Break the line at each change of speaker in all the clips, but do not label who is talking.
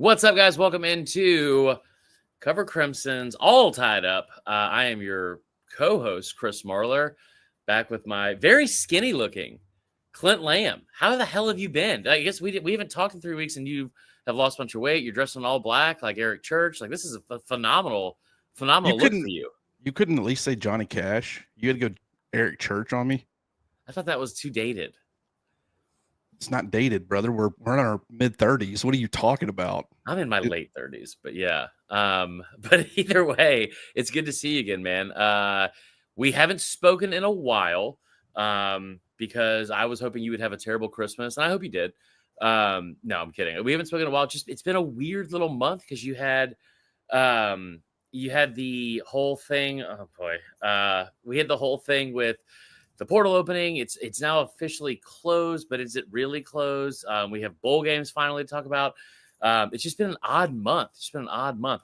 What's up, guys? Welcome into Cover Crimson's All Tied Up. I am your co-host, Chris Marler, back with my very skinny-looking Clint Lamb. How the hell have you been? I guess we haven't talked in 3 weeks, and you have lost a bunch of weight. You're dressed in all black, like Eric Church. Like, this is a phenomenal look for you.
You couldn't at least say Johnny Cash. You had to go Eric Church on me.
I thought that was too dated.
It's not dated, brother. We're in our mid-30s. What are you talking about?
I'm in my late 30s, but yeah. But either way, it's good to see you again, man. We haven't spoken in a while because I was hoping you would have a terrible Christmas, and I hope you did. No, I'm kidding. We haven't spoken in a while. It's been a weird little month because you had the whole thing. Oh boy, we had the whole thing with the portal opening. It's now officially closed, but is it really closed? We have bowl games finally to talk about. It's just been an odd month.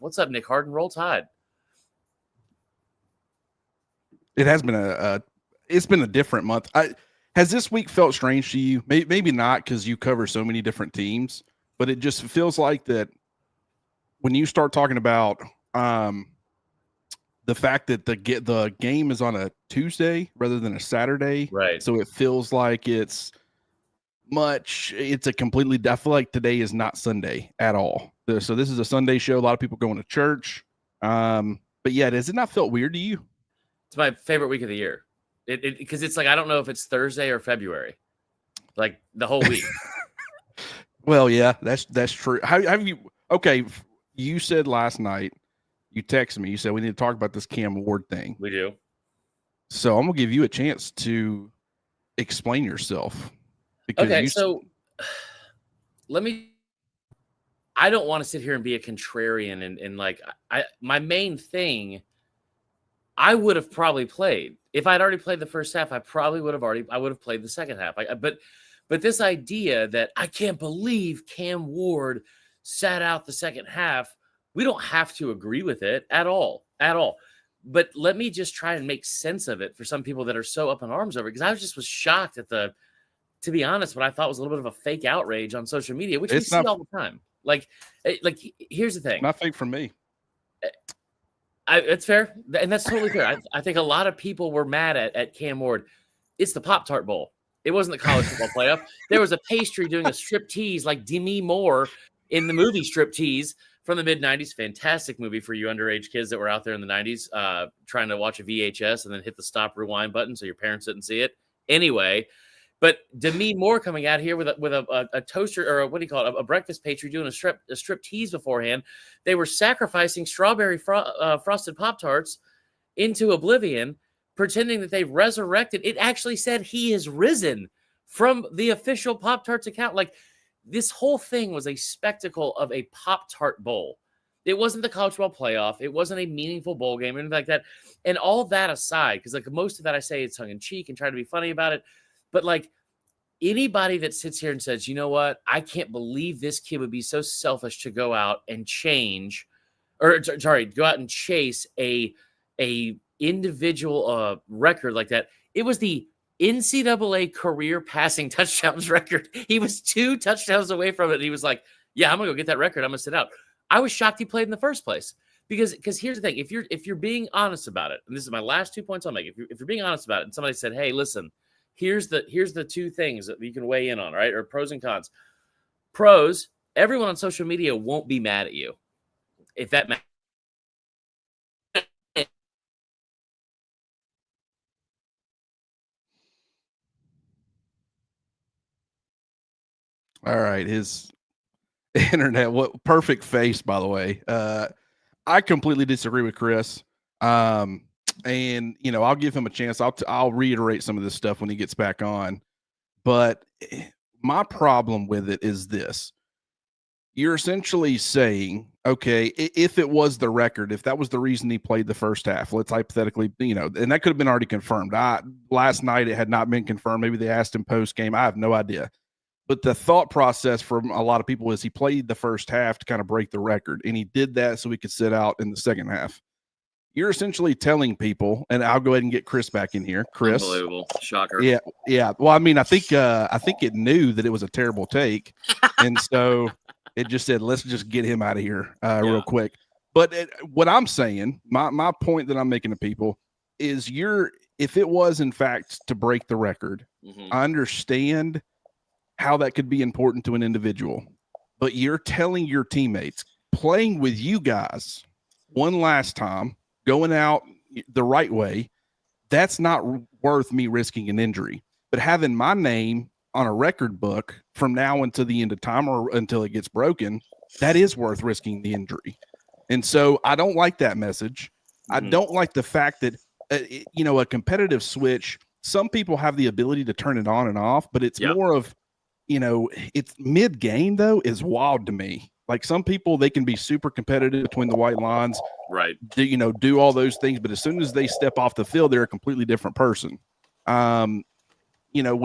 What's up, Nick Harden? Roll Tide.
It has been it's been a different month. Has this week felt strange to you? Maybe not, because you cover so many different teams, but it just feels like that when you start talking about the fact that the game is on a Tuesday rather than a Saturday,
right?
So it feels like it's a completely. I feel like today is not Sunday at all. So this is a Sunday show. A lot of people going to church. But yeah, does it not feel weird to you?
It's my favorite week of the year. Because it's like I don't know if it's Thursday or February, like the whole week.
Well, yeah, that's true. How have you? Okay, you said last night. You texted me. You said we need to talk about this Cam Ward thing.
We do.
So I'm gonna give you a chance to explain yourself.
Okay, so let me. I don't want to sit here and be a contrarian and like my main thing. I would have probably played if I'd already played the first half. I would have played the second half. But this idea that I can't believe Cam Ward sat out the second half. We don't have to agree with it at all. But let me just try and make sense of it for some people that are so up in arms over it. Because I was shocked at to be honest, what I thought was a little bit of a fake outrage on social media, which we see all the time. Like here's the thing.
Not fake for me.
It's fair. And that's totally fair. I think a lot of people were mad at Cam Ward. It's the Pop-Tart Bowl. It wasn't the college football playoff. There was a pastry doing a striptease like Demi Moore in the movie Striptease from the mid-'90s. Fantastic movie for you underage kids that were out there in the 90s trying to watch a VHS and then hit the stop rewind button so your parents didn't see it. Anyway, but Demi Moore coming out here with a toaster, or what do you call it, a breakfast pastry, doing a striptease beforehand. They were sacrificing strawberry frosted Pop-Tarts into oblivion, pretending that they've resurrected. It actually said he is risen from the official Pop-Tarts account. Like, this whole thing was a spectacle of a Pop-Tart Bowl. It wasn't the college football playoff. It wasn't a meaningful bowl game or anything like that. And all that aside, because like most of that I say it's tongue in cheek and try to be funny about it. But like anybody that sits here and says, you know what, I can't believe this kid would be so selfish to go out and go out and chase a individual record like that. It was the NCAA career passing touchdowns record. He was 2 touchdowns away from it. And he was like, yeah, I'm going to go get that record. I'm going to sit out. I was shocked he played in the first place because here's the thing. If you're being honest about it, and this is my last 2 points I'll make. If you're being honest about it and somebody said, hey, listen, here's the 2 things that you can weigh in on, right? Or pros and cons. Pros, everyone on social media won't be mad at you. If that matters.
All right, his internet. What perfect face, by the way. I completely disagree with Chris. And I'll give him a chance. I'll reiterate some of this stuff when he gets back on. But my problem with it is this: you're essentially saying, okay, if it was the record, if that was the reason he played the first half, let's hypothetically, and that could have been already confirmed. Last night it had not been confirmed. Maybe they asked him post game. I have no idea. But the thought process from a lot of people is he played the first half to kind of break the record, and he did that so he could sit out in the second half. You're essentially telling people, and I'll go ahead and get Chris back in here. Chris,
unbelievable, shocker.
Yeah. Well, I mean, I think it knew that it was a terrible take, and so It just said, let's just get him out of here real quick. But what I'm saying, my point that I'm making to people is if it was in fact to break the record, I understand how that could be important to an individual, but you're telling your teammates playing with you guys one last time, going out the right way, that's not worth me risking an injury. But having my name on a record book from now until the end of time or until it gets broken, that is worth risking the injury. And so I don't like that message. I don't like the fact that, a competitive switch, some people have the ability to turn it on and off, but it's more of, it's mid-game, though, is wild to me. Like some people, they can be super competitive between the white lines,
right?
Do all those things, but as soon as they step off the field, they're a completely different person. When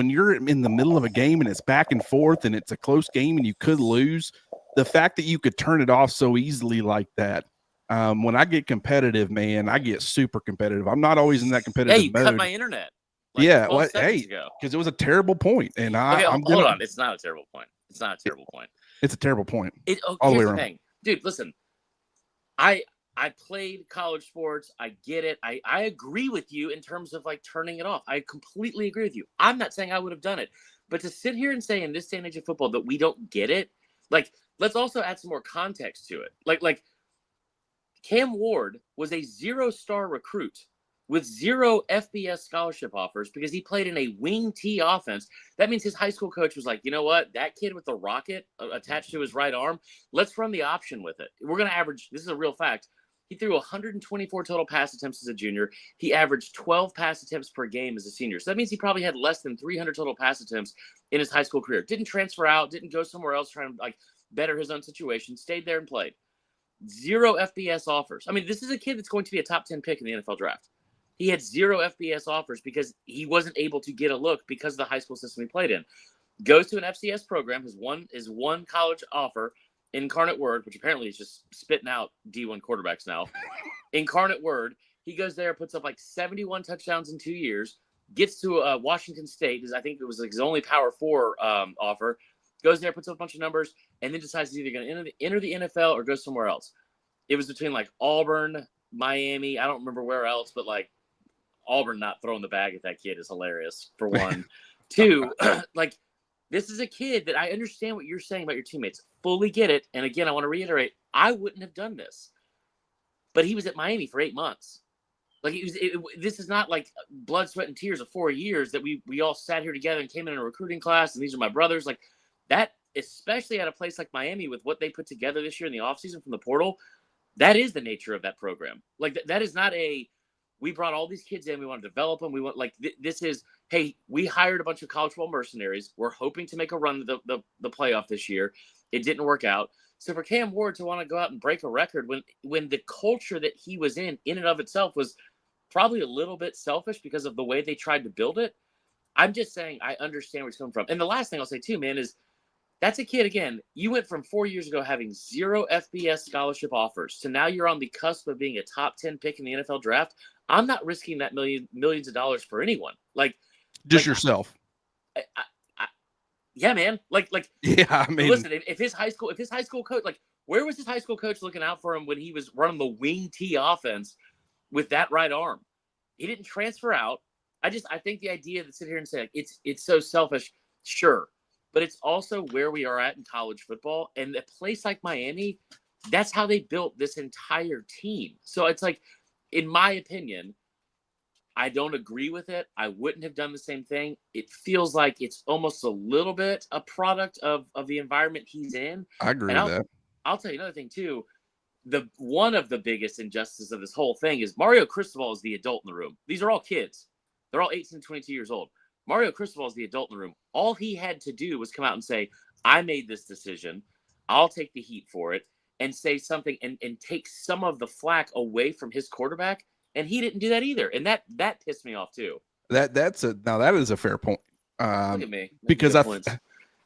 you're in the middle of a game and it's back and forth and it's a close game and you could lose, the fact that you could turn it off so easily like that. When I get competitive, man, I get super competitive. I'm not always in that competitive mode.
You cut my internet.
Because it was a terrible point. And
hold on. It's not a terrible point. It's not a terrible point.
It's a terrible point.
All the way around. Thing. Dude, listen. I played college sports. I get it. I agree with you in terms of like turning it off. I completely agree with you. I'm not saying I would have done it. But to sit here and say in this day and age of football that we don't get it, like, let's also add some more context to it. Like Cam Ward was a 0-star recruit with 0 FBS scholarship offers because he played in a wing T offense. That means his high school coach was like, you know what? That kid with the rocket attached to his right arm, let's run the option with it. We're going to average, this is a real fact, he threw 124 total pass attempts as a junior. He averaged 12 pass attempts per game as a senior. So that means he probably had less than 300 total pass attempts in his high school career. Didn't transfer out, didn't go somewhere else trying to better his own situation, stayed there and played. 0 FBS offers. I mean, this is a kid that's going to be a top 10 pick in the NFL draft. He had 0 FBS offers because he wasn't able to get a look because of the high school system he played in. Goes to an FCS program, his one college offer, Incarnate Word, which apparently is just spitting out D1 quarterbacks now. Incarnate Word. He goes there, puts up 71 touchdowns in 2 years, gets to Washington State, I think it was his only Power 4 offer, goes there, puts up a bunch of numbers, and then decides he's either going to enter the NFL or go somewhere else. It was between Auburn, Miami, I don't remember where else, but Auburn not throwing the bag at that kid is hilarious, for one. Two, this is a kid that I understand what you're saying about your teammates. Fully get it. And again, I want to reiterate, I wouldn't have done this. But he was at Miami for 8 months. This is not blood, sweat, and tears of 4 years that we all sat here together and came in a recruiting class, and these are my brothers. That, especially at a place like Miami with what they put together this year in the offseason from the portal, that is the nature of that program. That is not we brought all these kids in, we want to develop them. We want this is, hey, we hired a bunch of college football mercenaries. We're hoping to make a run to the playoff this year. It didn't work out. So for Cam Ward to want to go out and break a record when the culture that he was in and of itself was probably a little bit selfish because of the way they tried to build it, I'm just saying I understand where he's coming from. And the last thing I'll say too, man, is that's a kid, again, you went from 4 years ago having 0 FBS scholarship offers to now you're on the cusp of being a top 10 pick in the NFL draft. I'm not risking that millions of dollars for anyone.
Just yourself.
Yeah, man.
Yeah, I mean,
listen, if his high school coach, where was his high school coach looking out for him when he was running the wing T offense with that right arm? He didn't transfer out. I think the idea to sit here and say it's so selfish, sure. But it's also where we are at in college football. And a place like Miami, that's how they built this entire team. So it's in my opinion, I don't agree with it. I wouldn't have done the same thing. It feels like it's almost a little bit a product of the environment he's in.
I agree with that.
I'll tell you another thing too. One of the biggest injustices of this whole thing is Mario Cristobal is the adult in the room. These are all kids. They're all 18 to 22 years old. Mario Cristobal is the adult in the room. All he had to do was come out and say, I made this decision. I'll take the heat for it, and say something and take some of the flack away from his quarterback. And he didn't do that either. And that pissed me off too.
That is a fair point.
Look at me.
Because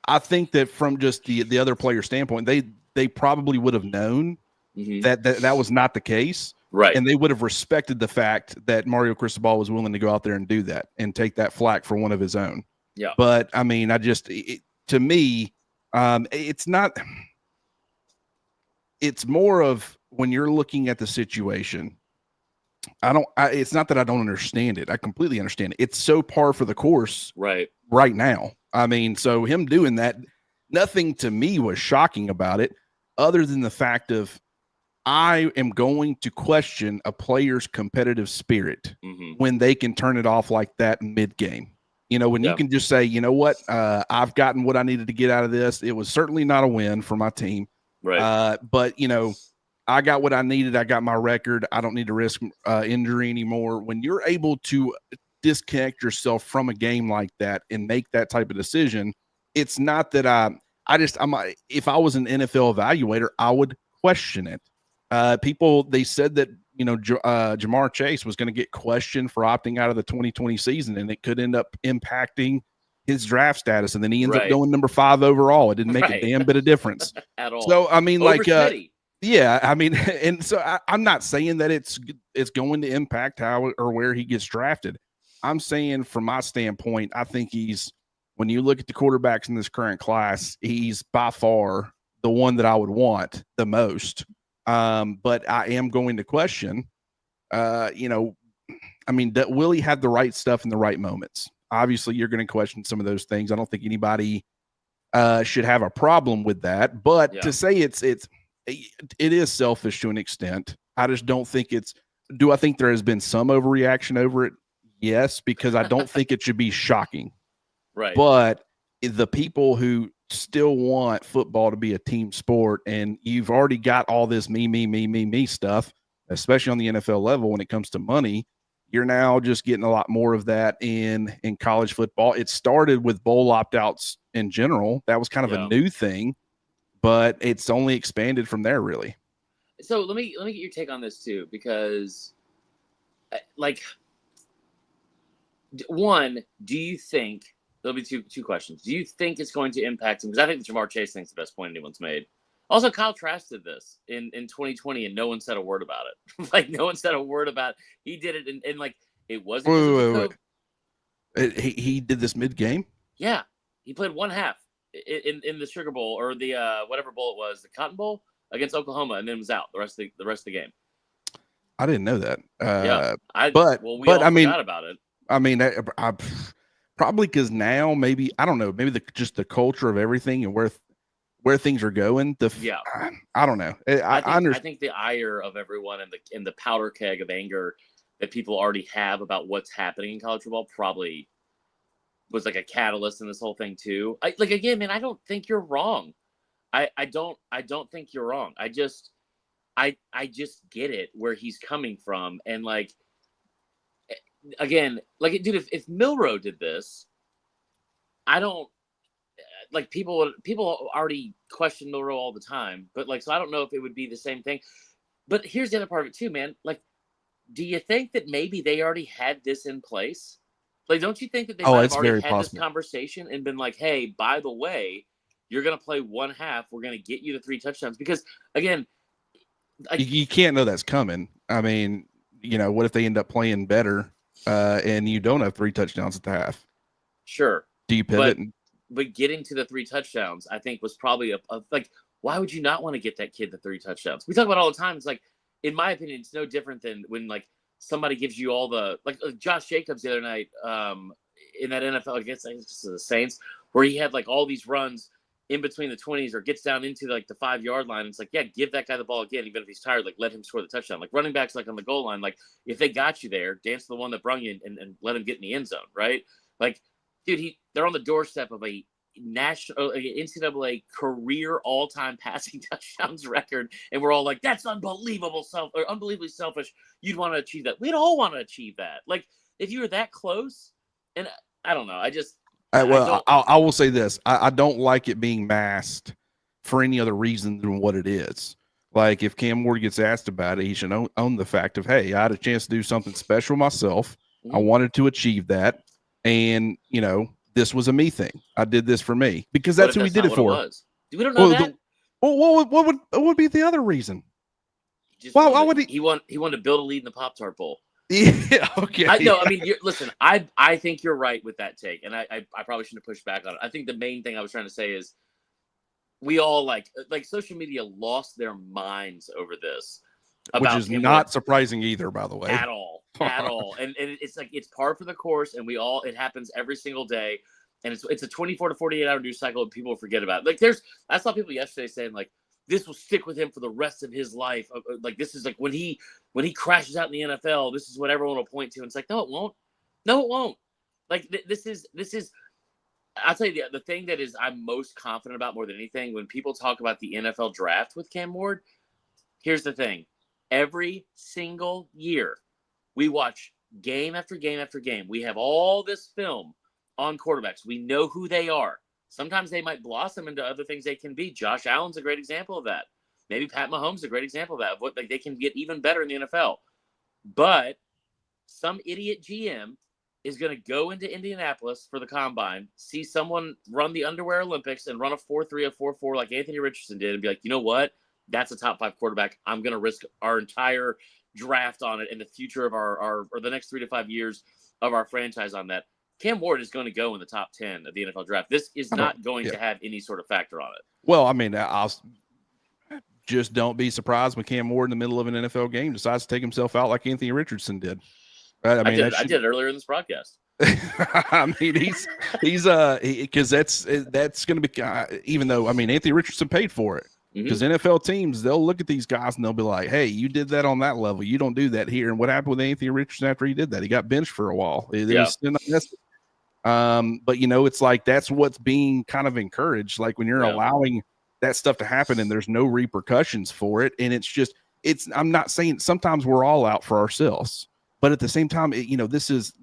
I think that from just the other player standpoint, they probably would have known that was not the case.
Right.
And they would have respected the fact that Mario Cristobal was willing to go out there and do that and take that flack for one of his own.
Yeah.
But I mean, to me, it's not. it's more of when you're looking at the situation. It's not that I don't understand it. I completely understand it. It's so par for the course
right
now. I mean, so him doing that, nothing to me was shocking about it other than the fact of I am going to question a player's competitive spirit when they can turn it off like that mid game. You know, when you can just say, you know what, I've gotten what I needed to get out of this. It was certainly not a win for my team.
Right.
But, you know, I got what I needed. I got my record. I don't need to risk injury anymore. When you're able to disconnect yourself from a game like that and make that type of decision, it's not that if I was an NFL evaluator, I would question it. They said that, you know, Jamar Chase was going to get questioned for opting out of the 2020 season, and it could end up impacting his draft status. And then he ends up going number 5 overall. It didn't make a damn bit of difference
at all.
So, I mean,
yeah,
I mean, and so I'm not saying that it's going to impact how or where he gets drafted. I'm saying from my standpoint, I think when you look at the quarterbacks in this current class, he's by far the one that I would want the most. But I am going to question, you know, I mean, will he have the right stuff in the right moments? Obviously, you're going to question some of those things. I don't think anybody should have a problem with that. But to say it is selfish to an extent. I just don't think do I think there has been some overreaction over it? Yes, because I don't think it should be shocking.
Right.
But the people who still want football to be a team sport, and you've already got all this me stuff, especially on the NFL level when it comes to money, you're now just getting a lot more of that in college football. It started with bowl opt-outs in general. That was kind of a new thing, but it's only expanded from there, really.
So let me get your take on this too, because like, one, do you think there'll be two questions? Do you think it's going to impact him? Because I think the Jamar Chase thing's the best point anyone's made. Also, Kyle Trask did this in 2020, and no one said a word about it. Like, no one said a word about it. He did it, and like, it wasn't.
He did this mid game.
Yeah, he played one half in the Sugar Bowl, or the whatever bowl it was, the Cotton Bowl against Oklahoma, and then was out the rest of the game.
I didn't know that.
We
I mean,
forgot about it.
I mean, I probably because now maybe I don't know, maybe just the culture of everything and where things are going. I don't know. I
think the ire of everyone and the powder keg of anger that people already have about what's happening in college football probably was like a catalyst in this whole thing too. Again, man, I don't think you're wrong. I don't think you're wrong. I just get it where he's coming from. And like, again, like, dude, if Milroe did this, I don't like people already question Milroe all the time, but like, so I don't know if it would be the same thing. But here's the other part of it too, man. Like, do you think that maybe they already had this in place? Like, don't you think that they might have already had this conversation and been like, hey, by the way, you're going to play one half. We're going to get you the 3 touchdowns. Because, again,
you can't know that's coming. I mean, you know, what if they end up playing better and you don't have 3 touchdowns at the half?
Sure.
Do you pivot?
But getting to the 3 touchdowns, I think, was probably like, why would you not want to get that kid the 3 touchdowns? We talk about it all the time. It's like, in my opinion, it's no different than when, like, somebody gives you all the, like Josh Jacobs the other night in that NFL against the Saints, where he had like all these runs in between the 20s or gets down into like the 5-yard line. It's like, yeah, give that guy the ball again, even if he's tired, like let him score the touchdown. Like running backs, like on the goal line, like if they got you there, dance to the one that brung you and let him get in the end zone, right? Like, dude, they're on the doorstep of a national NCAA career all-time passing touchdowns record, and we're all like, that's unbelievably selfish. You'd want to achieve that. We'd all want to achieve that. Like, if you were that close, and I don't know,
I will say this: I don't like it being masked for any other reason than what it is. Like, if Cam Ward gets asked about it, he should own the fact of, hey, I had a chance to do something special myself. I wanted to achieve that, and you know, this was a me thing. I did this for me because that's who he did it for.
We don't know that.
What would be the other reason?
Why would he wanted to build a lead in the Pop-Tart Bowl.
Yeah, okay.
I mean, listen, I think you're right with that take, and I probably shouldn't have pushed back on it. I think the main thing I was trying to say is we all like social media lost their minds over this.
Which is not surprising either, by the way.
At all. And it's like, it's par for the course, and it happens every single day. And it's a 24 to 48 hour news cycle, and people forget about it. Like I saw people yesterday saying like, this will stick with him for the rest of his life. Like, this is like when he crashes out in the NFL, this is what everyone will point to. And it's like, no, it won't. No, it won't. Like this is, I'll tell you the thing that is I'm most confident about more than anything, when people talk about the NFL draft with Cam Ward, here's the thing. Every single year, we watch game after game after game. We have all this film on quarterbacks. We know who they are. Sometimes they might blossom into other things they can be. Josh Allen's a great example of that. Maybe Pat Mahomes is a great example of that, of what they can get even better in the NFL. But some idiot GM is going to go into Indianapolis for the combine, see someone run the Underwear Olympics and run a 4.3, a 4.4 like Anthony Richardson did, and be like, you know what? That's a top 5 quarterback. I'm going to risk our entire draft on it and the future of or the next 3 to 5 years of our franchise on that. Cam Ward is going to go in the top 10 of the NFL draft. This is not going to have any sort of factor on it.
Well, I mean, I'll just don't be surprised when Cam Ward in the middle of an NFL game decides to take himself out like Anthony Richardson did. Right? I did it earlier in this broadcast. I mean, he's because that's going to be, even though, I mean, Anthony Richardson paid for it. Because NFL teams, they'll look at these guys and they'll be like, hey, you did that on that level. You don't do that here. And what happened with Anthony Richardson after he did that? He got benched for a while. But, you know, it's like that's what's being kind of encouraged. Like when you're allowing that stuff to happen and there's no repercussions for it. And I'm not saying sometimes we're all out for ourselves. But at the same time,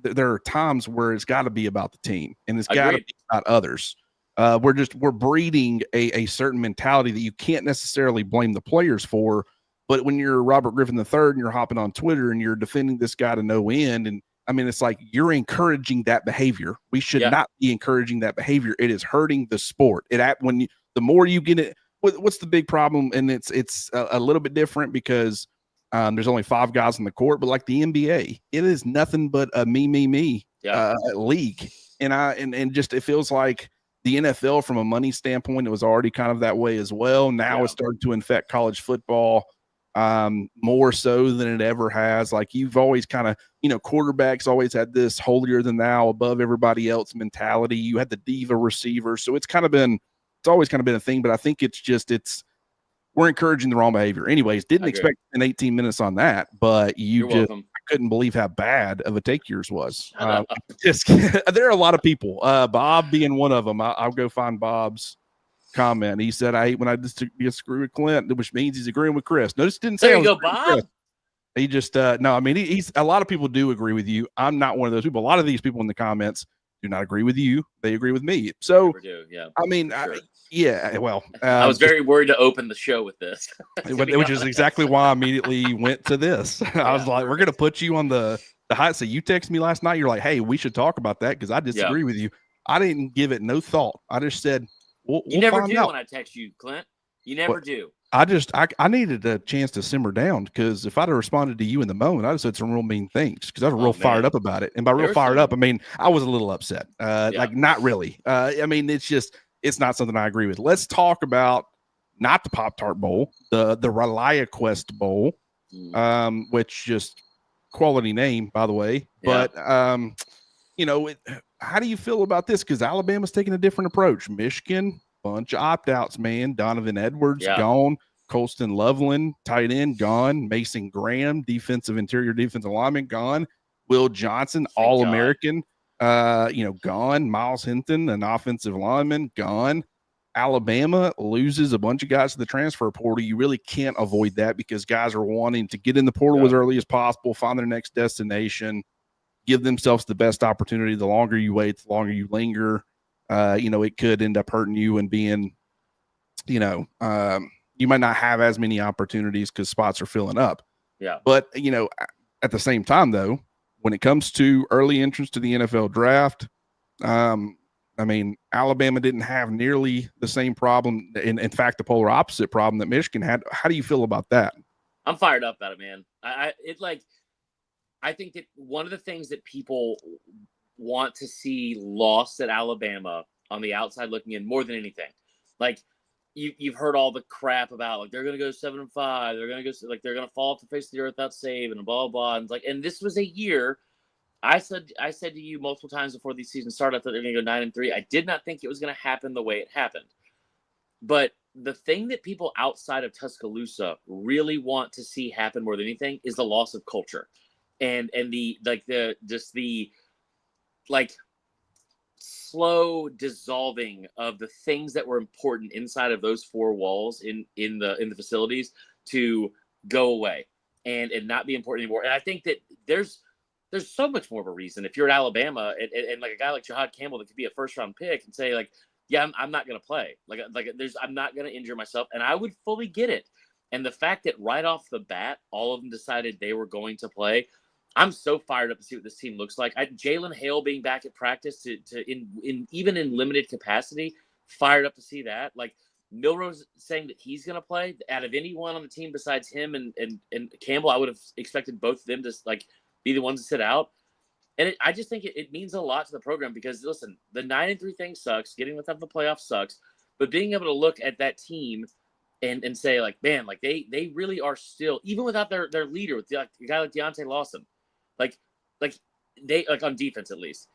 there are times where it's got to be about the team and it's got to be about others. We're breeding a certain mentality that you can't necessarily blame the players for. But when you're Robert Griffin III and you're hopping on Twitter and you're defending this guy to no end, and I mean, it's like you're encouraging that behavior. We should not be encouraging that behavior. It is hurting the sport. The more you get it, what's the big problem? And it's a little bit different because there's only 5 guys on the court, but like the NBA, it is nothing but a me league. And just, it feels like the NFL from a money standpoint, it was already kind of that way as well. Now it's starting to infect college football more so than it ever has. Like you've always kind of, quarterbacks always had this holier than thou, above everybody else mentality. You had the diva receiver. So it's always kind of been a thing, but I think we're encouraging the wrong behavior. Anyways, didn't expect an 18 minutes on that, but I couldn't believe how bad of a take yours was. There are a lot of people, Bob being one of them. I'll go find Bob's comment. He said, I hate when I disagree with Clint, which means he's agreeing with Chris. Notice didn't say,
there you go, Bob.
He just, no, I mean, he's a lot of people do agree with you. I'm not one of those people. A lot of these people in the comments do not agree with you. They agree with me. So, I mean, sure. I
was very worried to open the show with this,
which is exactly why I immediately went to this. I was like, we're going to put you on the hot seat. You texted me last night. You're like, hey, we should talk about that because I disagree with you. I didn't give it no thought. I just said,
you never do when I text you, Clint. You never do.
I needed a chance to simmer down because if I'd have responded to you in the moment, I'd have said some real mean things because I was real fired up about it. And by real fired up, I mean, I was a little upset. Like not really. I mean, it's not something I agree with. Let's talk about not the Pop-Tart Bowl, the ReliaQuest Bowl, which just quality name, by the way. But, how do you feel about this? Because Alabama's taking a different approach. Michigan, bunch of opt-outs, man. Donovan Edwards, gone. Colston Loveland, tight end, gone. Mason Graham, interior defensive lineman, gone. Will Johnson, All-American, gone. Miles Hinton, an offensive lineman, gone. Alabama loses a bunch of guys to the transfer portal. You really can't avoid that because guys are wanting to get in the portal as early as possible, find their next destination, give themselves the best opportunity. The longer you wait, the longer you linger. It could end up hurting you and being, you might not have as many opportunities because spots are filling up. Yeah. But, at the same time, though, when it comes to early entrance to the NFL draft, I mean, Alabama didn't have nearly the same problem. In fact, the polar opposite problem that Michigan had. How do you feel about that?
I'm fired up about it, man. I think that one of the things that people want to see lost at Alabama on the outside looking in more than anything, like you've heard all the crap about like they're gonna go 7-5, they're gonna go like they're gonna fall off the face of the earth without saving and blah blah. And like, and this was a year. I said to you multiple times before these seasons started, I thought they're gonna go 9-3. I did not think it was gonna happen the way it happened. But the thing that people outside of Tuscaloosa really want to see happen more than anything is the loss of culture, and the like the just the like slow dissolving of the things that were important inside of those four walls in the facilities to go away and not be important anymore. And I think that there's so much more of a reason if you're at Alabama and like a guy like Jahad Campbell that could be a first round pick and say like, yeah, I'm not going to play. I'm not going to injure myself. And I would fully get it. And the fact that right off the bat, all of them decided they were going to play. I'm so fired up to see what this team looks like. Jalen Hale being back at practice even in limited capacity, fired up to see that. Like Milrose saying that he's going to play. Out of anyone on the team besides him and Campbell, I would have expected both of them to like be the ones to sit out. And I just think it means a lot to the program because, listen, the 9-3 thing sucks. Getting without the playoffs sucks. But being able to look at that team and say, like, man, like they really are still, even without their leader, with a guy like Deontay Lawson, like they, like on defense at least,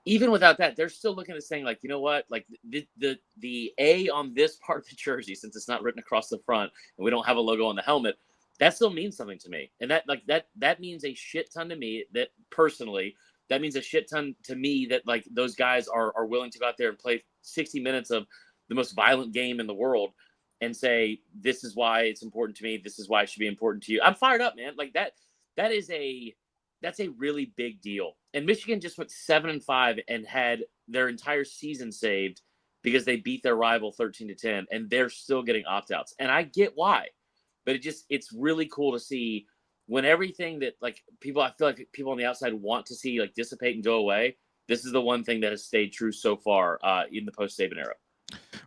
even without that, they're still looking at saying, like, you know what, like the A on this part of the jersey, since it's not written across the front and we don't have a logo on the helmet, that still means something to me. And that means a shit ton to me. That personally, that means a shit ton to me that like those guys are willing to go out there and play 60 minutes of the most violent game in the world and say, this is why it's important to me. This is why it should be important to you. I'm fired up, man. Like that's a really big deal. And Michigan just went 7-5 and had their entire season saved because they beat their rival 13-10, and they're still getting opt-outs. And I get why. But it's really cool to see when everything that like I feel like people on the outside want to see like dissipate and go away. This is the one thing that has stayed true so far in the post-Saban era.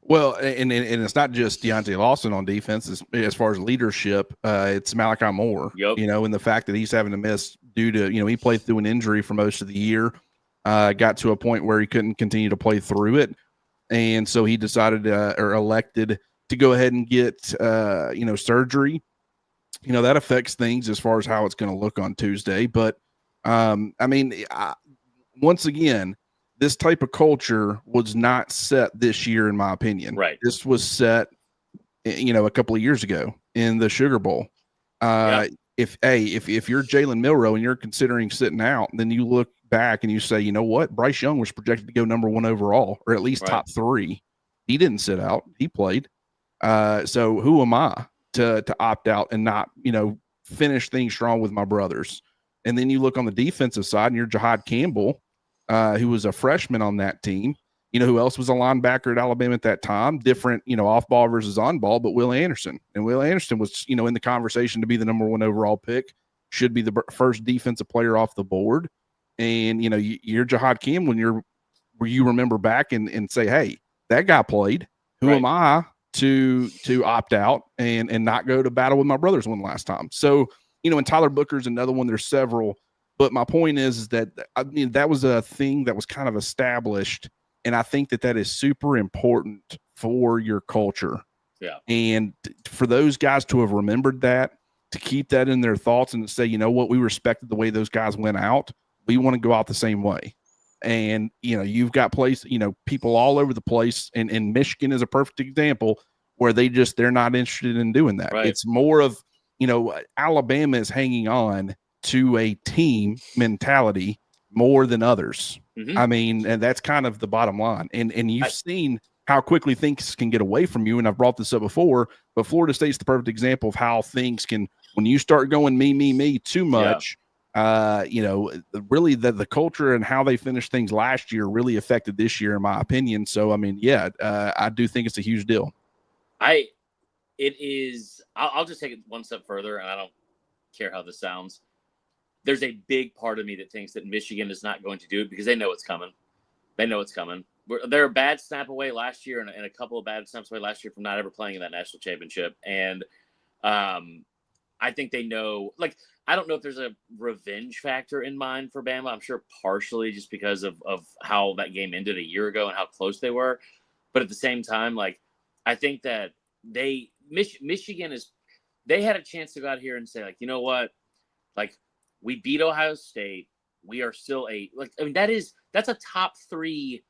Well, and it's not just Deontay Lawson on defense as far as leadership. It's Malachi Moore,
Yep.
And the fact that he's having to miss due to, he played through an injury for most of the year, got to a point where he couldn't continue to play through it. And so he decided or elected to go ahead and get, surgery. That affects things as far as how it's going to look on Tuesday. But, once again, this type of culture was not set this year, in my opinion.
Right.
This was set, a couple of years ago in the Sugar Bowl. If you're Jalen Milroe and you're considering sitting out, then you look back and you say, you know what? Bryce Young was projected to go number 1 overall, or at least top 3. He didn't sit out. He played. So who am I to opt out and not, finish things strong with my brothers? And then you look on the defensive side and you're Jahad Campbell, who was a freshman on that team. Who else was a linebacker at Alabama at that time? Different, off ball versus on ball, but Will Anderson. And Will Anderson was, in the conversation to be the number 1 overall pick, should be the first defensive player off the board. And, you're Jahad Campbell where you remember back and say, hey, that guy played. Who am I to opt out and not go to battle with my brothers one last time? So, and Tyler Booker's another one. There's several. But my point is that, that was a thing that was kind of established. And I think that is super important for your culture.
Yeah.
And for those guys to have remembered that, to keep that in their thoughts and to say, you know what, we respected the way those guys went out. We want to go out the same way. And, you've got people all over the place. And Michigan is a perfect example where they're not interested in doing that.
Right.
It's more of, Alabama is hanging on to a team mentality more than others.
Mm-hmm.
And that's kind of the bottom line. And you've seen how quickly things can get away from you. And I've brought this up before, but Florida State's the perfect example of how things can, when you start going me too much, really the culture and how they finished things last year really affected this year, in my opinion. So, I do think it's a huge deal.
I'll just take it one step further, and I don't care how this sounds. There's a big part of me that thinks that Michigan is not going to do it because they know it's coming. They're a bad snap away last year and a couple of bad snaps away last year from not ever playing in that national championship. And I think they know, like, I don't know if there's a revenge factor in mind for Bama. I'm sure partially just because of how that game ended a year ago and how close they were. But at the same time, like, I think that Michigan they had a chance to go out here and say, like, you know what, like, we beat Ohio State. We are still that's a top 3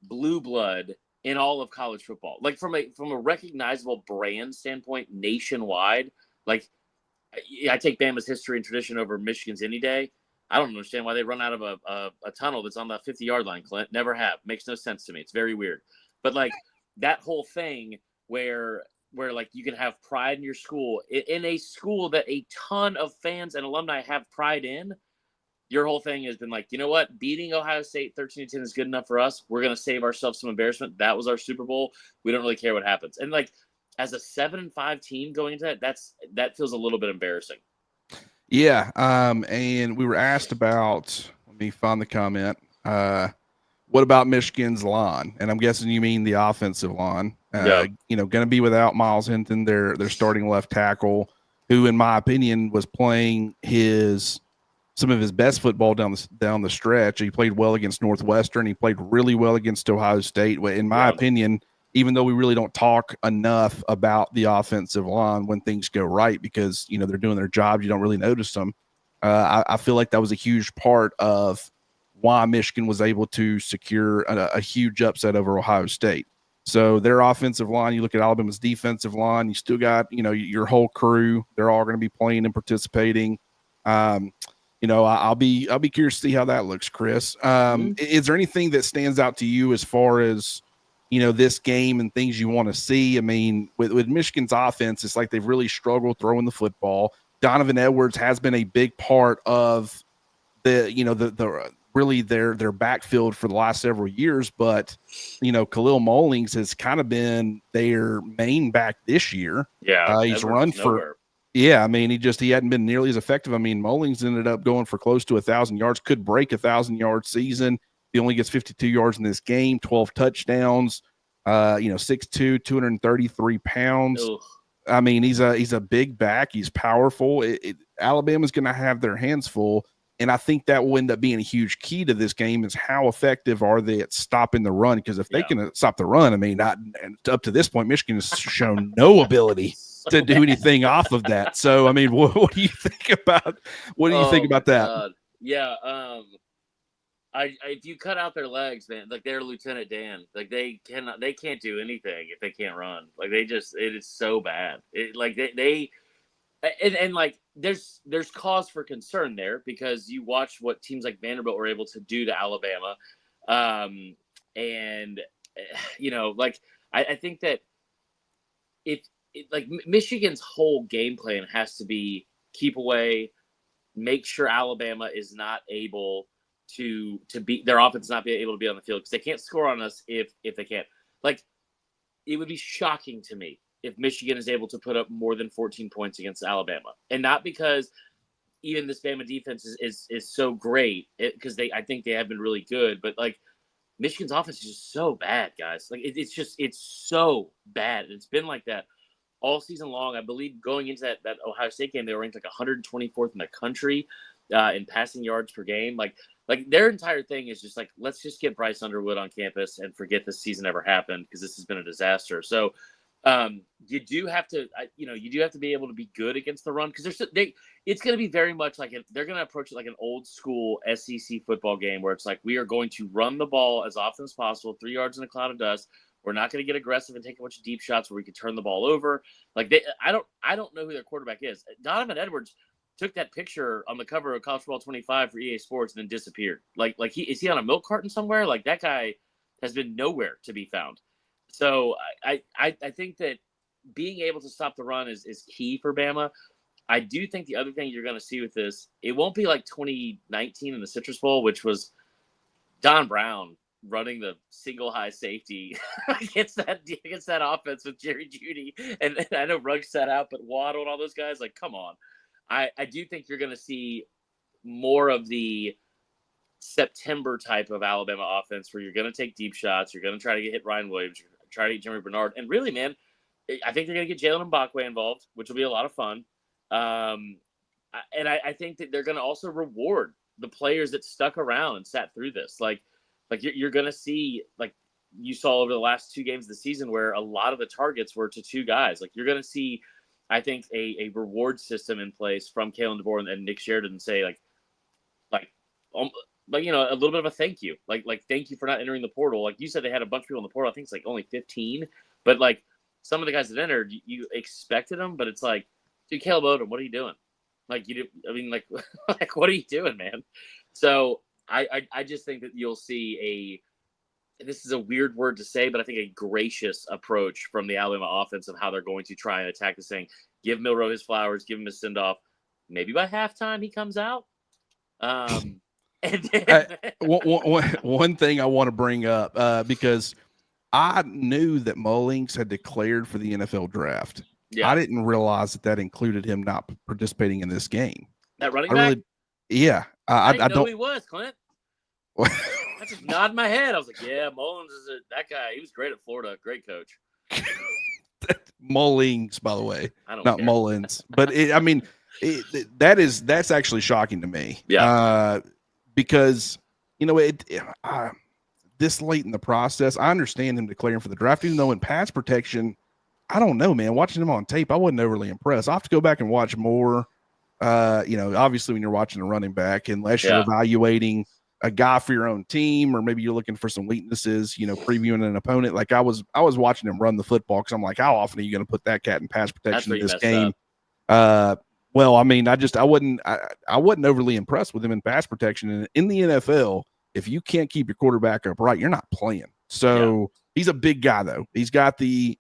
blue blood in all of college football. Like, from a recognizable brand standpoint nationwide, like, I take Bama's history and tradition over Michigan's any day. I don't understand why they run out of a tunnel that's on the 50-yard line, Clint. Never have. Makes no sense to me. It's very weird. But, like, that whole thing where like, you can have pride in your school, in a school that a ton of fans and alumni have pride in. Your whole thing has been like, you know what? Beating Ohio State 13-10 is good enough for us. We're going to save ourselves some embarrassment. That was our Super Bowl. We don't really care what happens. And, like, as a 7-5 team going into that feels a little bit embarrassing.
Yeah. And we were asked about, let me find the comment. What about Michigan's line? And I'm guessing you mean the offensive line.
Yeah.
Going to be without Miles Hinton, their starting left tackle, who, in my opinion, was playing some of his best football down the stretch. He played well against Northwestern. He played really well against Ohio State. In my opinion, even though we really don't talk enough about the offensive line when things go right, because, they're doing their job, you don't really notice them. I feel like that was a huge part of why Michigan was able to secure a huge upset over Ohio State. So their offensive line, you look at Alabama's defensive line, you still got, your whole crew. They're all going to be playing and participating. I'll be curious to see how that looks, Chris. Is there anything that stands out to you as far as, this game and things you want to see? I mean, with Michigan's offense, it's like they've really struggled throwing the football. Donovan Edwards has been a big part of really their backfield for the last several years, but Khalil Mullings has kind of been their main back this year.
Yeah,
He's run for nowhere. Yeah, I mean, he hadn't been nearly as effective. I mean, Mullings ended up going for close to 1,000 yards, could break 1,000-yard season. He only gets 52 yards in this game, 12 touchdowns, 6'2", 233 pounds.
Ugh.
I mean, he's a big back. He's powerful. Alabama's going to have their hands full, and I think that will end up being a huge key to this game is how effective are they at stopping the run? Because if they can stop the run, I mean, up to this point, Michigan has shown no ability to do anything off of that. So, I mean, what do you think about that?
God. Yeah, if you cut out their legs, man, like, they're Lieutenant Dan. Like, they can't do anything if they can't run. Like, it is so bad. Like, there's cause for concern there, because you watch what teams like Vanderbilt were able to do to Alabama. Like, I think that Michigan's whole game plan has to be keep away, make sure Alabama is not able to be, their offense not be able to be on the field, because they can't score on us if they can't. Like, it would be shocking to me if Michigan is able to put up more than 14 points against Alabama, and not because even this Bama defense is so great, because I think they have been really good, but, like, Michigan's offense is just so bad, guys. Like, it's so bad. It's been like that all season long. I believe going into that Ohio State game, they were ranked like 124th in the country in passing yards per game. Like their entire thing is just like, let's just get Bryce Underwood on campus and forget this season ever happened, because this has been a disaster. So you do have to be able to be good against the run, because it's going to be very much like they're going to approach it like an old school SEC football game, where it's like, we are going to run the ball as often as possible, 3 yards in a cloud of dust. We're not going to get aggressive and take a bunch of deep shots where we can turn the ball over. Like, I don't know who their quarterback is. Donovan Edwards took that picture on the cover of College Football 25 for EA Sports and then disappeared. Like is he on a milk carton somewhere? Like, that guy has been nowhere to be found. So I think that being able to stop the run is key for Bama. I do think the other thing you're going to see with this, it won't be like 2019 in the Citrus Bowl, which was Don Brown running the single high safety against that offense with Jerry Jeudy, and I know Ruggs sat out, but Waddle and all those guys, like, come on. I do think you're going to see more of the September type of Alabama offense, where you're going to take deep shots, you're going to try to hit Ryan Williams, you're going to try to get Jeremy Bernard, and really, man, I think they're going to get Jalen Mbakwe involved, which will be a lot of fun. And I think that they're going to also reward the players that stuck around and sat through this. Like you're going to see, like, you saw over the last 2 games of the season where a lot of the targets were to 2 guys. Like you're going to see, I think, a reward system in place from Kalen DeBoer and Nick Sheridan say like a little bit of a thank you, like thank you for not entering the portal. Like you said, they had a bunch of people in the portal. I think it's like only 15, but like some of the guys that entered, you expected them, but it's like, dude, Caleb Odom, what are you doing? Like like what are you doing, man? So I just think that you'll see this is a weird word to say, but I think a gracious approach from the Alabama offense of how they're going to try and attack this thing. Give Milroe his flowers, give him his send-off. Maybe by halftime he comes out. And then...
one thing I want to bring up, because I knew that Mullings had declared for the NFL draft. Yeah. I didn't realize that included him not participating in this game.
That running back?
Yeah.
I didn't know who he was, Clint. I just nodded my head. I was like, yeah, Mullins is that guy. He was great at Florida. Great coach.
Mullings, by the way. Not
care.
Mullins. But, that's actually shocking to me.
Yeah.
Because, this late in the process, I understand him declaring for the draft, even though in pass protection, I don't know, man. Watching him on tape, I wasn't overly impressed. I'll have to go back and watch more. Obviously when you're watching a running back, unless you're evaluating a guy for your own team, or maybe you're looking for some weaknesses, previewing an opponent. Like I was watching him run the football because I'm like, how often are you going to put that cat in pass protection in this game? Well, I mean, I wasn't overly impressed with him in pass protection. And in the NFL, if you can't keep your quarterback upright, you're not playing. So he's a big guy though. He's got the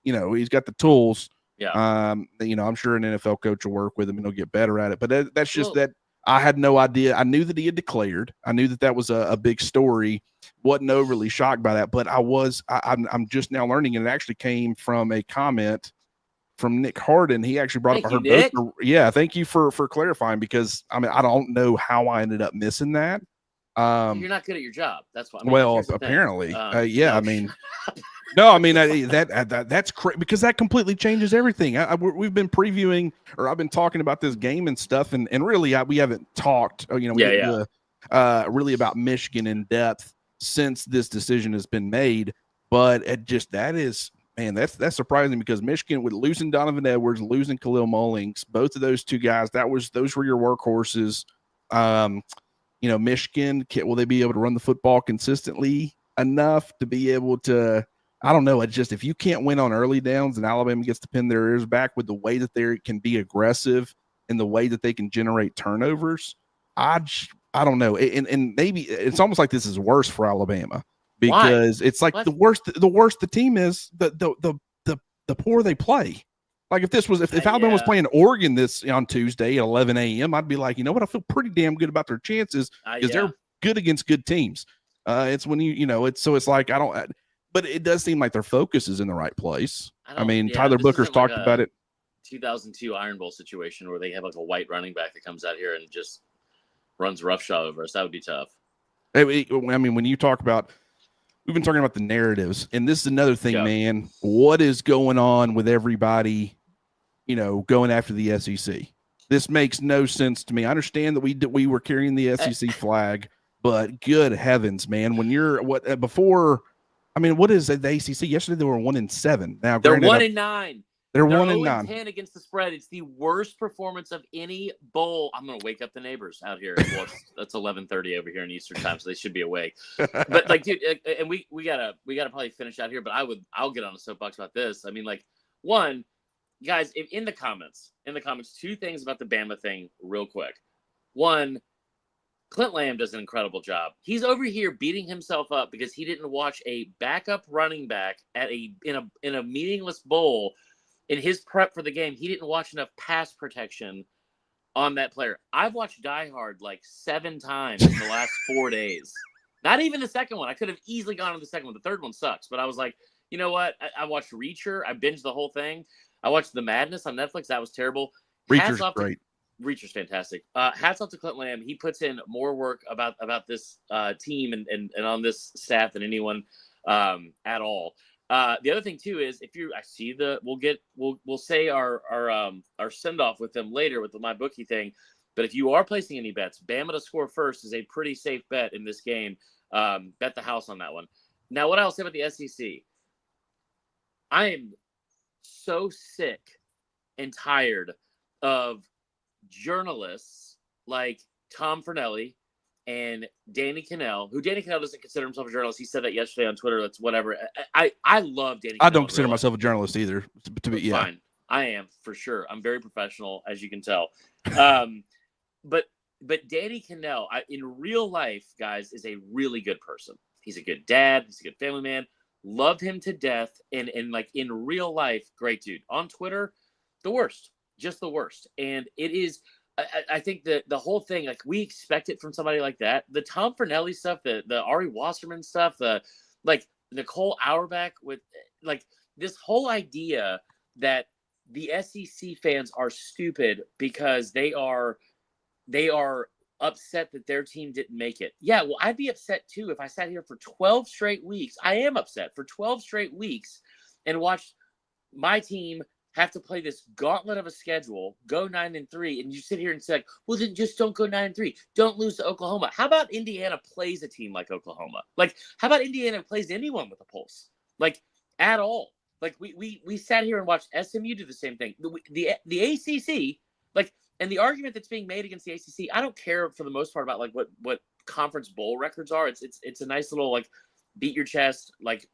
tools.
Yeah.
I'm sure an NFL coach will work with him and he'll get better at it. But that's just that I had no idea. I knew that he had declared. I knew that was a big story. Wasn't overly shocked by that, but I'm just now learning, and it actually came from a comment from Nick Harden. He actually brought up. Thank you for clarifying, because I don't know how I ended up missing that.
You're not good at your job. That's why.
Apparently, that's crazy, because that completely changes everything. We've been previewing, or I've been talking about this game and stuff, and really we haven't talked. Really about Michigan in depth since this decision has been made. But that's surprising, because Michigan, with losing Donovan Edwards, losing Khalil Mullings, both of those 2 guys, those were your workhorses. Michigan, will they be able to run the football consistently enough to be able to, I don't know. It's just, if you can't win on early downs and Alabama gets to pin their ears back with the way that they can be aggressive and the way that they can generate turnovers, I don't know. And maybe it's almost like this is worse for Alabama, because it's like the worse the team is, the poor they play. Like if Alabama was playing Oregon on Tuesday at 11 a.m., I'd be like, you know what? I feel pretty damn good about their chances, because they're good against good teams. It's when it's like, I don't, but it does seem like their focus is in the right place. Tyler Booker's talked about it.
2002 Iron Bowl situation where they have like a white running back that comes out here and just runs roughshod over us. That would be tough.
When you talk about, we've been talking about the narratives, and this is another thing, man. What is going on with everybody, going after the SEC? This makes no sense to me. I understand that we were carrying the SEC flag, but good heavens, man, when you're what is the ACC? Yesterday they were 1-7. Now
they're 1-9.
They're 1-9.
10 against the spread. It's the worst performance of any bowl. I'm going to wake up the neighbors out here. Well, that's 11:30 over here in Eastern time, so they should be awake. But like, dude, and we gotta probably finish out here. But I'll get on a soapbox about this. One, guys, in the comments, 2 things about the Bama thing, real quick. One, Clint Lamb does an incredible job. He's over here beating himself up because he didn't watch a backup running back in a meaningless bowl. In his prep for the game, he didn't watch enough pass protection on that player. I've watched Die Hard like 7 times in the last 4 days. Not even the second one. I could have easily gone to the second one. The third one sucks. But I was like, you know what? I watched Reacher. I binged the whole thing. I watched The Madness on Netflix. That was terrible.
Reacher's great.
Reacher's fantastic. Hats off to Clint Lamb. He puts in more work about this team and on this staff than anyone at all. The other thing too is we'll say our send off with them later with the my bookie thing, but if you are placing any bets, Bama to score first is a pretty safe bet in this game. Bet the house on that one. Now, what I'll say about the SEC, I am so sick and tired of journalists like Tom Fernelli and Danny Cannell, who Danny Cannell doesn't consider himself a journalist. He said that yesterday on Twitter. That's whatever. I love Danny Cannell.
I don't consider myself a journalist either.
Fine. I am, for sure. I'm very professional, as you can tell. But Danny Cannell, in real life, guys, is a really good person. He's a good dad. He's a good family man. Loved him to death. And like in real life, great dude. On Twitter, the worst. Just the worst. And it is, I think the whole thing, like we expect it from somebody like that. The Tom Fernelli stuff, the Ari Wasserman stuff, the like Nicole Auerbach with like this whole idea that the SEC fans are stupid because they are upset that their team didn't make it. Yeah, well, I'd be upset too if I sat here for 12 straight weeks. I am upset for 12 straight weeks and watched my team have to play this gauntlet of a schedule, go 9-3, and you sit here and say, like, well, then just don't go 9-3. Don't lose to Oklahoma. How about Indiana plays a team like Oklahoma? Like, how about Indiana plays anyone with a pulse? Like, at all. Like, we sat here and watched SMU do the same thing. The ACC, like, and the argument that's being made against the ACC, I don't care for the most part about like what conference bowl records are. It's a nice little like beat your chest like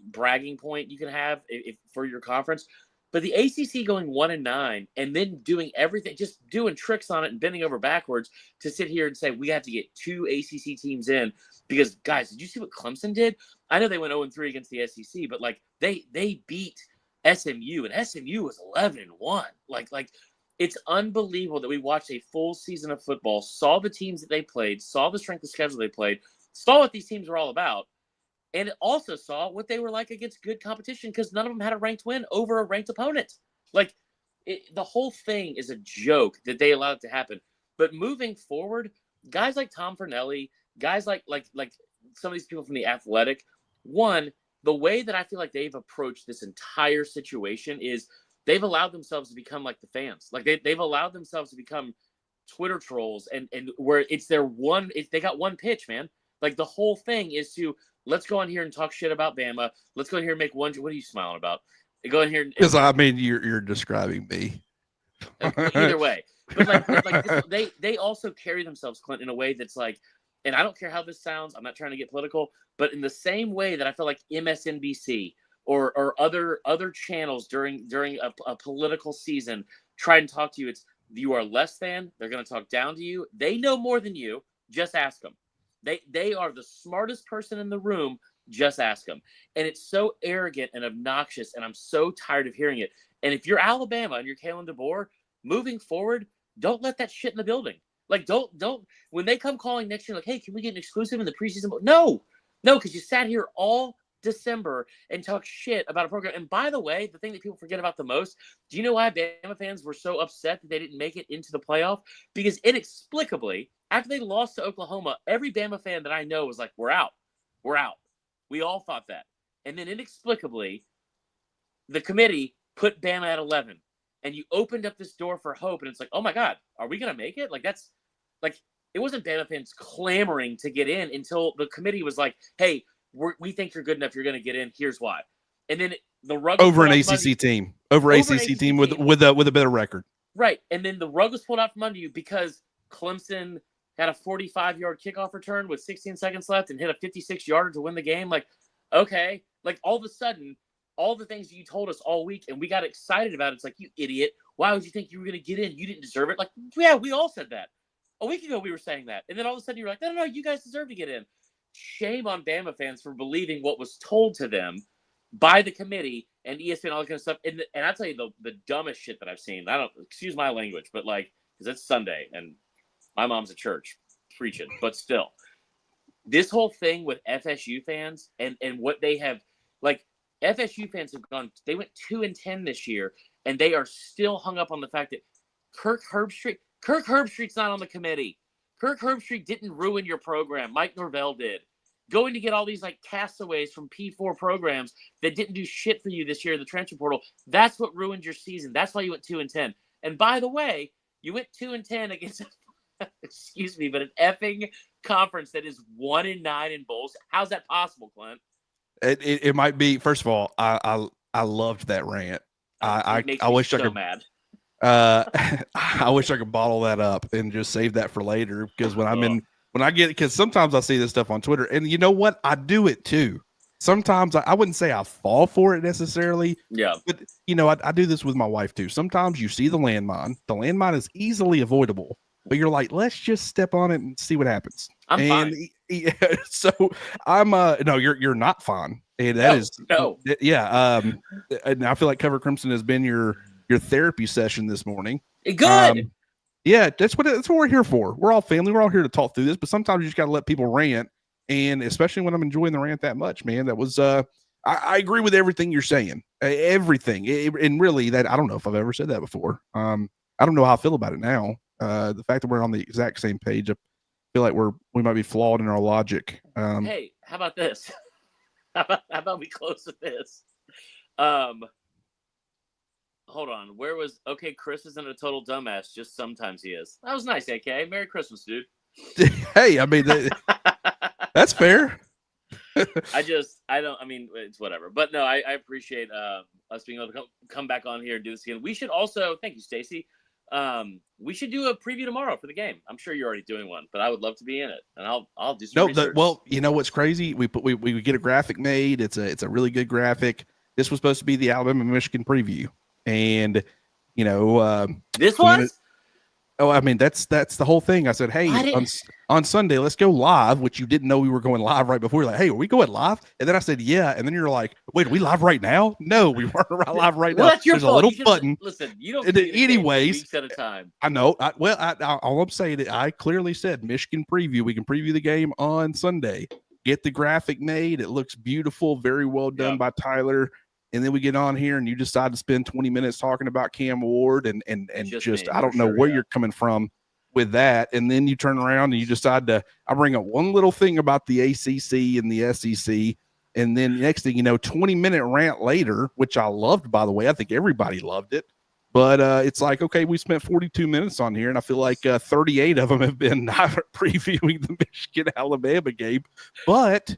bragging point you can have if for your conference. But the ACC going 1-9 and then doing everything, just doing tricks on it and bending over backwards to sit here and say we have to get 2 ACC teams in because guys, did you see what Clemson did? I know they went 0-3 against the SEC, but like they beat SMU and SMU was 11-1. Like. It's unbelievable that we watched a full season of football, saw the teams that they played, saw the strength of schedule they played, saw what these teams were all about, and also saw what they were like against good competition because none of them had a ranked win over a ranked opponent. Like, the whole thing is a joke that they allowed it to happen. But moving forward, guys like Tom Fernelli, guys like some of these people from The Athletic, one, the way that I feel like they've approached this entire situation is – they've allowed themselves to become like the fans. Like they've allowed themselves to become Twitter trolls and where it's their one, they got one pitch, man. Like the whole thing is to let's go on here and talk shit about Bama. Let's go in here and make one. What are you smiling about? Go in here
because I mean you're describing me.
Either way, but they also carry themselves, Clint, in a way that's like, and I don't care how this sounds. I'm not trying to get political, but in the same way that I feel like MSNBC. Or other channels during a political season try and talk to you. It's you are less than. They're going to talk down to you. They know more than you. Just ask them. They are the smartest person in the room. Just ask them. And it's so arrogant and obnoxious, and I'm so tired of hearing it. And if you're Alabama and you're Kalen DeBoer, moving forward, don't let that shit in the building. Like don't when they come calling next year, like, hey, can we get an exclusive in the preseason? No, because you sat here all December and talk shit about a program. And by the way, the thing that people forget about the most, do you know why Bama fans were so upset that they didn't make it into the playoff? Because inexplicably, after they lost to Oklahoma, every Bama fan that I know was like, we're out. We all thought that. And then inexplicably, the committee put Bama at 11. And you opened up this door for hope. And it's like, oh my God, are we going to make it? Like that's like, it wasn't Bama fans clamoring to get in until the committee was like, hey, we think you're good enough. You're going to get in. Here's why. And then the rug
over an ACC team, over ACC team with a better record.
Right. And then the rug was pulled out from under you because Clemson had a 45-yard kickoff return with 16 seconds left and hit a 56-yarder to win the game. Like, okay. Like all of a sudden, all the things you told us all week and we got excited about it. It's like, you idiot. Why would you think you were going to get in? You didn't deserve it. Like, yeah, we all said that. A week ago we were saying that. And then all of a sudden you're like, no, you guys deserve to get in. Shame on Bama fans for believing what was told to them by the committee and ESPN, all that kind of stuff. And I'll tell you the dumbest shit that I've seen. I don't excuse my language, but like, because it's Sunday and my mom's at church preaching, but still, this whole thing with FSU fans and what they have, like FSU fans have gone. They went 2-10 this year, and they are still hung up on the fact that Kirk Herbstreit's not on the committee. Kirk Herbstreit didn't ruin your program. Mike Norvell did. Going to get all these like castaways from P4 programs that didn't do shit for you this year in the transfer portal. That's what ruined your season. That's why you went 2-10. And by the way, you went 2-10 against, excuse me, but an effing conference that is 1-9 in bowls. How's that possible, Clint?
It might be. First of all, I loved that rant.
It makes
I
me
wish I
so
could.
mad.
I wish I could bottle that up and just save that for later because because sometimes I see this stuff on Twitter and you know what? I do it too. Sometimes I wouldn't say I fall for it necessarily.
Yeah.
But I do this with my wife too. Sometimes you see the landmine. The landmine is easily avoidable, but you're like, let's just step on it and see what happens.
I'm fine.
Yeah, so I'm no, you're not fine. And that is
no.
Yeah. And I feel like Cover Crimson has been your therapy session this morning.
Good.
Yeah, that's what we're here for. We're all family. We're all here to talk through this, but sometimes you just got to let people rant. And especially when I'm enjoying the rant that much, man, that was, I agree with everything you're saying, everything. And really that, I don't know if I've ever said that before. I don't know how I feel about it now. The fact that we're on the exact same page, I feel like we might be flawed in our logic.
Hey, how about this? How about we close with this? Hold on. Okay, Chris isn't a total dumbass. Just sometimes he is. That was nice, AK. Merry Christmas, dude.
Hey, I mean, that's fair.
It's whatever. But no, I appreciate us being able to come back on here and do this again. We should also, thank you, Stacy. We should do a preview tomorrow for the game. I'm sure you're already doing one, but I would love to be in it, and I'll do some research.
Well, you know what's crazy? We get a graphic made. It's a really good graphic. This was supposed to be the Alabama Michigan preview, and
this was.
Oh, I mean, that's the whole thing. I said, hey, on Sunday, let's go live, which you didn't know we were going live right before. You're like, hey, are we going live? And then I said, yeah. And then you're like, wait, are we live right now? No, we weren't live right now.
That's your
There's
fault.
a little button.
Listen, you don't.
Anyways,
weeks at a time.
I know. All I'm saying is I clearly said Michigan preview. We can preview the game on Sunday. Get the graphic made. It looks beautiful. Very well done by Tyler. And then we get on here and you decide to spend 20 minutes talking about Cam Ward and just I don't know where you're coming from with that. And then you turn around and you decide I bring up one little thing about the ACC and the SEC. And then next thing you know, 20-minute rant later, which I loved, by the way. I think everybody loved it. But it's like, okay, we spent 42 minutes on here, and I feel like 38 of them have been previewing the Michigan-Alabama game. But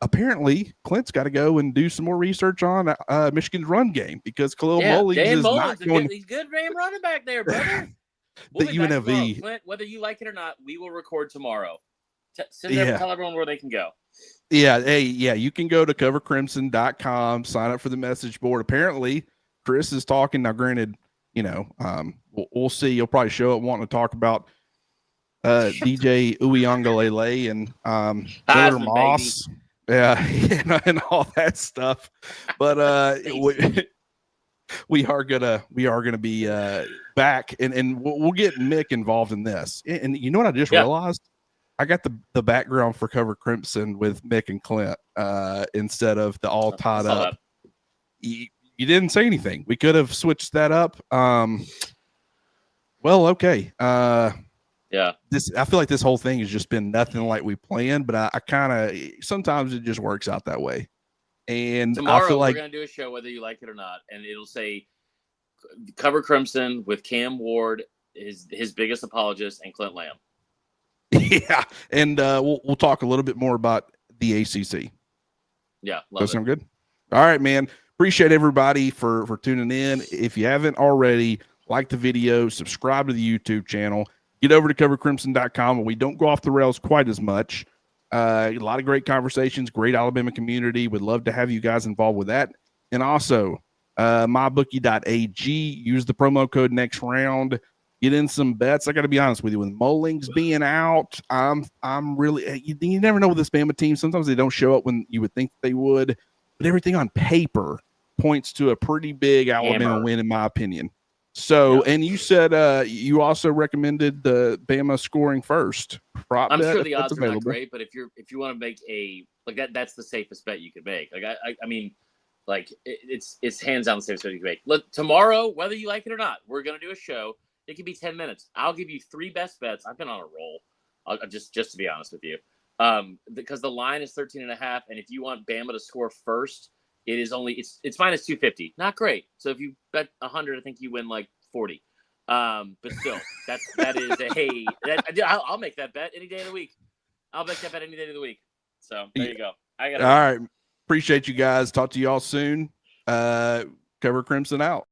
apparently, Clint's got to go and do some more research on Michigan's run game because Khalil Mullins is not going.
He's good damn running back there, brother.
The UNLV.
Clint, whether you like it or not, we will record tomorrow. Tell everyone where they can go.
Yeah, hey, yeah, you can go to covercrimson.com, sign up for the message board. Apparently, Chris is talking now. Granted, we'll see. You'll probably show up wanting to talk about DJ Uiagalelei and Miller Moss. Baby. Yeah, and all that stuff. But we are gonna be back, and we'll get Mick involved in this. And you know what I just realized? I got the background for Cover Crimson with Mick and Clint instead of the all tied up. You didn't say anything. We could have switched that up. Well, okay.
Yeah.
I feel like this whole thing has just been nothing like we planned, but I kind of sometimes it just works out that way. And
tomorrow
I feel like
we're gonna do a show whether you like it or not, and it'll say Cover Crimson with Cam Ward, his biggest apologist, and Clint Lamb.
Yeah, and we'll talk a little bit more about the ACC.
Yeah,
that sound good. All right, man. Appreciate everybody for tuning in. If you haven't already, like the video, subscribe to the YouTube channel. Get over to covercrimson.com, and we don't go off the rails quite as much. A lot of great conversations, great Alabama community. Would love to have you guys involved with that. And also, mybookie.ag. Use the promo code next round. Get in some bets. I got to be honest with you. With Mullings being out, I'm really. You never know with this Bama team. Sometimes they don't show up when you would think they would. But everything on paper points to a pretty big Alabama win, in my opinion. So, and you said you also recommended the Bama scoring first.
I'm sure the odds are not great, but if you want to make that's the safest bet you could make. I mean, it's hands down the safest bet you can make. Look, tomorrow, whether you like it or not, we're gonna do a show. It could be 10 minutes. I'll give you 3 best bets. I've been on a roll. Just to be honest with you, because the line is 13.5, and if you want Bama to score first, it is only it's minus 250. Not great. So if you bet 100, I think you win like 40. But still, I'll make that bet any day of the week. I'll make that bet any day of the week. So there you go.
All right. Appreciate you guys. Talk to you all soon. Cover Crimson out.